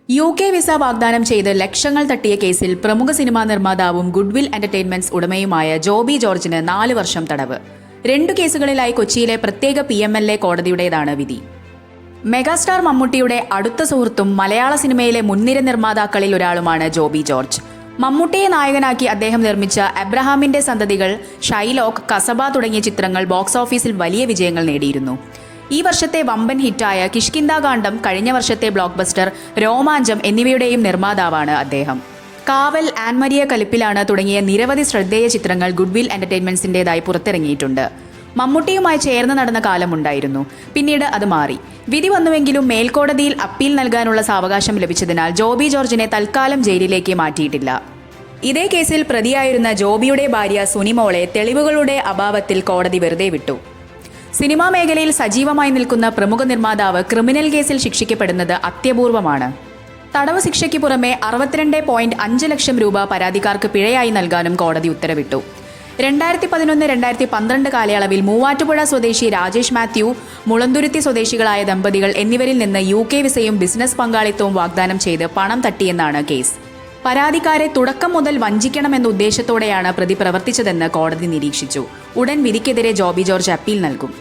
UK visa വാഗ്ദാനം ചെയ്ത് ലക്ഷങ്ങൾ തട്ടിയ കേസിൽ പ്രമുഖ സിനിമാ നിർമ്മാതാവും ഗുഡ്വിൽ എന്റർടൈൻമെന്റ്സ് ഉടമയുമായ ജോബി ജോർജിന് 4 വർഷം തടവ്. 2 കേസുകളിലായി കൊച്ചിയിലെ പ്രത്യേക PMLA കോടതിയുടേതാണ് വിധി. മെഗാസ്റ്റാർ മമ്മൂട്ടിയുടെ അടുത്ത സുഹൃത്തും മലയാള സിനിമയിലെ മുൻനിര നിർമ്മാതാക്കളിൽ ഒരാളുമാണ് ജോബി ജോർജ്. മമ്മൂട്ടിയെ നായകനാക്കി അദ്ദേഹം നിർമ്മിച്ച എബ്രഹാമിന്റെ സന്തതികൾ, ഷൈലോക്ക്, കസബ തുടങ്ങിയ ചിത്രങ്ങൾ ബോക്സ് ഓഫീസിൽ വലിയ വിജയങ്ങൾ നേടിയിരുന്നു. ഈ വർഷത്തെ വമ്പൻ ഹിറ്റായ കിഷ്കിന്ധാകാന്ഡം, കഴിഞ്ഞ വർഷത്തെ ബ്ലോക്ക് ബസ്റ്റർ രോമാഞ്ചം എന്നിവയുടെയും നിർമ്മാതാവാണ് അദ്ദേഹം. കാവൽ, ആൻമരിയ കലിപ്പിലാണ് തുടങ്ങിയ നിരവധി ശ്രദ്ധേയ ചിത്രങ്ങൾ ഗുഡ്വിൽ എന്റർടൈൻമെന്റ്സിന്റേതായി പുറത്തിറങ്ങിയിട്ടുണ്ട്. മമ്മൂട്ടിയുമായി ചേർന്ന് നടന്ന കാലമുണ്ടായിരുന്നു. പിന്നീട് അത് മാറി. വിധി വന്നുവെങ്കിലും മേൽക്കോടതിയിൽ അപ്പീൽ നൽകാനുള്ള സാവകാശം ലഭിച്ചതിനാൽ ജോബി ജോർജിനെ തൽക്കാലം ജയിലിലേക്ക് മാറ്റിയിട്ടില്ല. ഇതേ കേസിൽ പ്രതിയായിരുന്ന ജോബിയുടെ ഭാര്യ സുനിമോളെ തെളിവുകളുടെ അഭാവത്തിൽ കോടതി വെറുതെ വിട്ടു. സിനിമാ മേഖലയിൽ സജീവമായി നിൽക്കുന്ന പ്രമുഖ നിർമ്മാതാവ് ക്രിമിനൽ കേസിൽ ശിക്ഷിക്കപ്പെടുന്നത് അത്യപൂർവമാണ്. തടവ് ശിക്ഷയ്ക്ക് പുറമെ 62.5 ലക്ഷം രൂപ പരാതിക്കാർക്ക് പിഴയായി നൽകാനും കോടതി ഉത്തരവിട്ടു. 2011-2012 കാലയളവിൽ മൂവാറ്റുപുഴ സ്വദേശി രാജേഷ് മാത്യു, മുളന്തുരുത്തി സ്വദേശികളായ ദമ്പതികൾ എന്നിവരിൽ നിന്ന് UK വിസയും ബിസിനസ് പങ്കാളിത്തവും വാഗ്ദാനം ചെയ്ത് പണം തട്ടിയെന്നാണ് കേസ്. പരാതിക്കാരെ തുടക്കം മുതൽ വഞ്ചിക്കണമെന്ന ഉദ്ദേശത്തോടെയാണ് പ്രതി പ്രവർത്തിച്ചതെന്ന് കോടതി നിരീക്ഷിച്ചു. ഉടൻ വിധിക്കെതിരെ ജോബി ജോർജ് അപ്പീൽ നൽകും.